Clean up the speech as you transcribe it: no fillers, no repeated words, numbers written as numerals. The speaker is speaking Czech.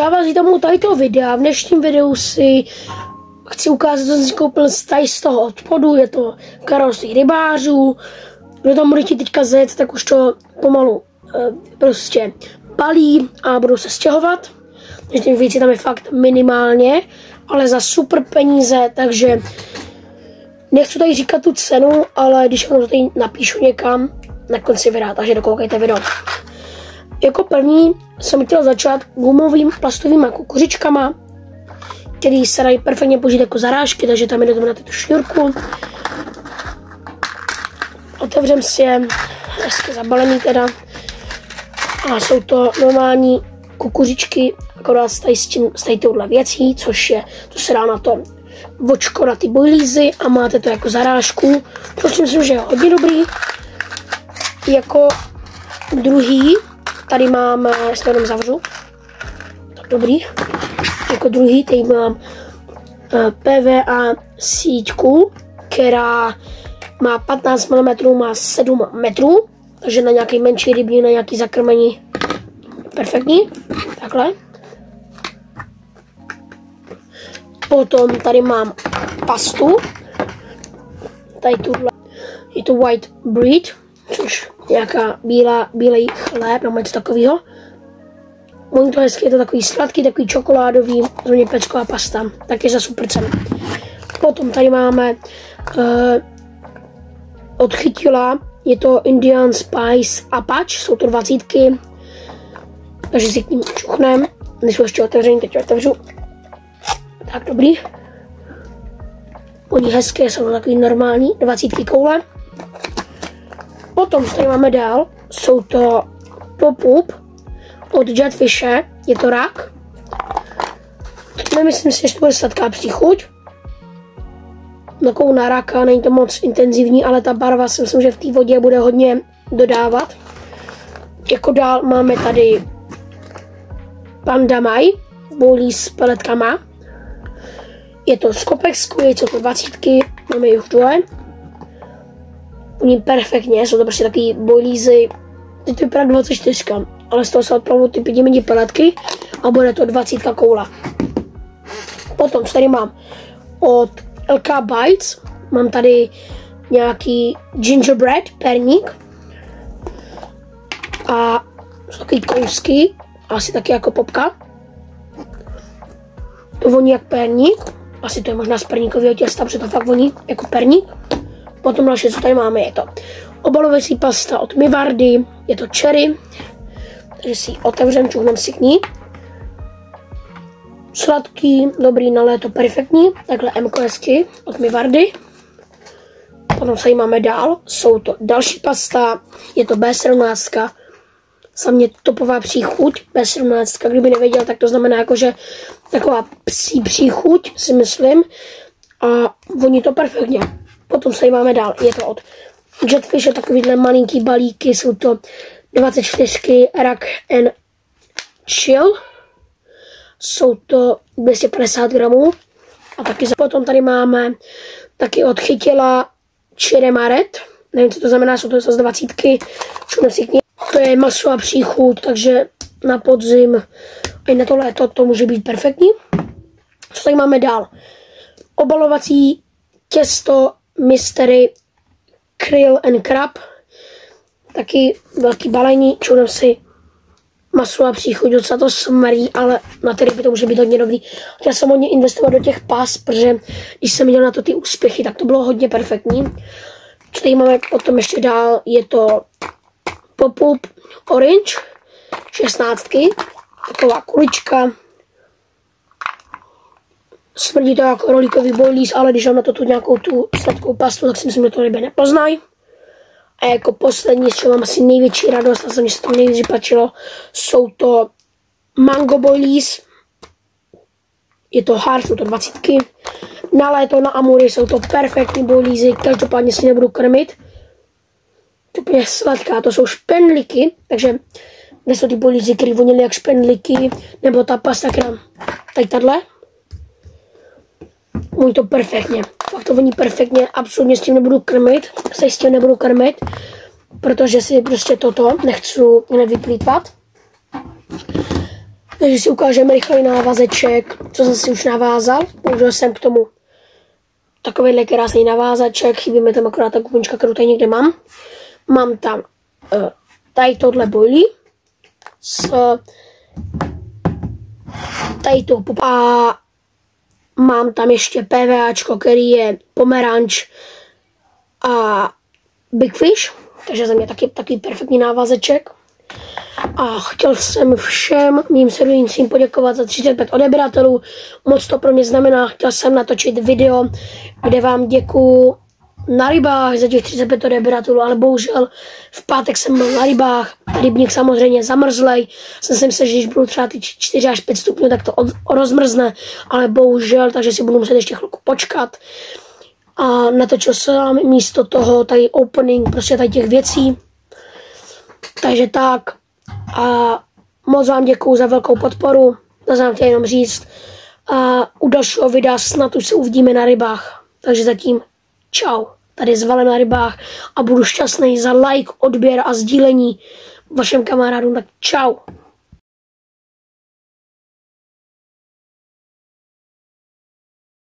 Já vás vítám u tohoto videa. V dnešním videu si chci ukázat, co jsem si koupil z toho odpadu. Je to karoserie rybářů. Kdo tam bude chtít teďka zajet, tak už to pomalu prostě balí a budou se stěhovat. Takže těch věcí tam je fakt minimálně, ale za super peníze, takže nechci tady říkat tu cenu, ale když vám to tady napíšu někam na konci videa, takže dokoukejte video. Jako první jsem chtěl začat gumovým plastovými kukuřičkama, který se dají perfektně použít jako zarážky, takže tam jdeme na tu šňůrku. Otevřem si je, hezky zabalený teda. A jsou to normální kukuřičky, akorát s tady touhle věcí, což se dá na to vočko, na ty bojlízy a máte to jako zarážku, což si myslím, že je hodně dobrý. Jako druhý, tady máme, jestli to jenom zavřu, tak dobrý, jako druhý, tady mám PVA síťku, která má 15 mm, má 7 metrů, takže na nějaký menší rybí, na nějaký zakrmení perfektní, takhle. Potom tady mám pastu, tady tuhle, je to white bread, což nějaká bílej chléb nebo něco takového. Oni to hezky, je to takový sladký, takový čokoládový, zrovna pecková pasta, taky za super cenu. Potom tady máme od Chytila, je to Indian Spice Apache, jsou to 20, takže si k ním čuchnem, nejsou ještě otevřený, teď otevřu. Tak dobrý. Oni hezké, jsou to takový normální 20 koule. Potom, co tady máme dál, jsou to pop-up od Jetfishe, je to rak. Nemyslím si, že to bude sladká příchuť. Takovou na raka, není to moc intenzivní, ale ta barva si myslím, že v té vodě bude hodně dodávat. Jako dál máme tady Panda Mai, bolí s peletkama. Je to z Kopexku, jsou to 20, máme jich dvoje. Oni perfektně, jsou to prostě takový bojlízy, teď to vypadá 24, ale z toho se odpravují ty 5 mini peletky a bude to 20 koula. Potom, co tady mám od LK Bites, mám tady nějaký gingerbread, perník a jsou takový kousky, asi taky jako popka. To voní jak perník, asi to je možná z perníkového těsta, protože to fakt voní jako perník. Potom další, co tady máme, je to obalovací pasta od Mivardy, je to cherry, takže si ji otevřem, čuchnem si k ní. Sladký, dobrý na léto, perfektní, takhle MKSky od Mivardy. Potom co tady máme dál, jsou to další pasta, je to B17, za mě topová příchuť, B17, kdyby nevěděl, tak to znamená jakože taková psí příchuť, si myslím, a voní to perfektně. Potom se tady máme dál, je to od Jetfishe, takovýhle malinký balíky, jsou to 24 Rack and Chill, jsou to 250 gramů a taky potom tady máme taky od Chytila Chiremaret, nevím, co to znamená, jsou to zase 20, to je masová příchuť, takže na podzim a i na to léto to může být perfektní. Co tady máme dál? Obalovací těsto Mystery Krill and Crab, taky velký balení, čunem si masová příchuť, docela to smrdí, ale na ty ryby to může být hodně dobrý. Já jsem hodně investoval do těch pas, protože když jsem viděl na to ty úspěchy, tak to bylo hodně perfektní. Co tady máme potom ještě dál, je to Pop-up Orange 16, taková kulička. Smrdí to jako rolíkový bojlíz, ale když mám na to tu nějakou tu sladkou pastu, tak si myslím, že to ryby nepoznají. A jako poslední, z čeho mám asi největší radost, a se mi se to nejvíc vypačilo, jsou to mango bojlíz. Je to hard, jsou to 20. Na léto, na amury jsou to perfektní bojlízy, každopádně si nebudu krmit. To je úplně sladká, to jsou špendlíky, takže kde jsou ty bojlízy, které vonily jak špendlíky, nebo ta pasta, která tady tahle. Voní to perfektně, fakt to voní perfektně, absolutně s tím nebudu krmit, s tím nebudu krmit, protože si prostě toto nechci hned vyplýtvat. Takže si ukážeme rychlej návazeček, co jsem si už navázal. Použil jsem k tomu takovýhle krásný navázaček, chybí mi tam akorát ta gumička, kterou tady někde mám. Mám tam tady tohle boilí s tady to a mám tam ještě PVAčko, který je pomeranč a Big Fish, takže za mě taky perfektní návazeček. A chtěl jsem všem mým sledujícím poděkovat za 35 odeběratelů. Moc to pro mě znamená. Chtěl jsem natočit video, kde vám děkuju na rybách za těch 35 odeběratelů, ale bohužel v pátek jsem byl na rybách. Rybník samozřejmě zamrzlej. Jsem si myslel, že když budu třeba ty 4 až 5 stupňů, tak to rozmrzne, ale bohužel, takže si budu muset ještě chvilku počkat. A natočil jsem místo toho tady opening, prostě tady těch věcí. Takže tak. A moc vám děkuju za velkou podporu. To jsem chtěl jenom říct. A u dalšího videa snad už se uvidíme na rybách. Takže zatím čau. Tady s Valem na rybách a budu šťastný za like, odběr a sdílení vašim kamarádům. Tak čau.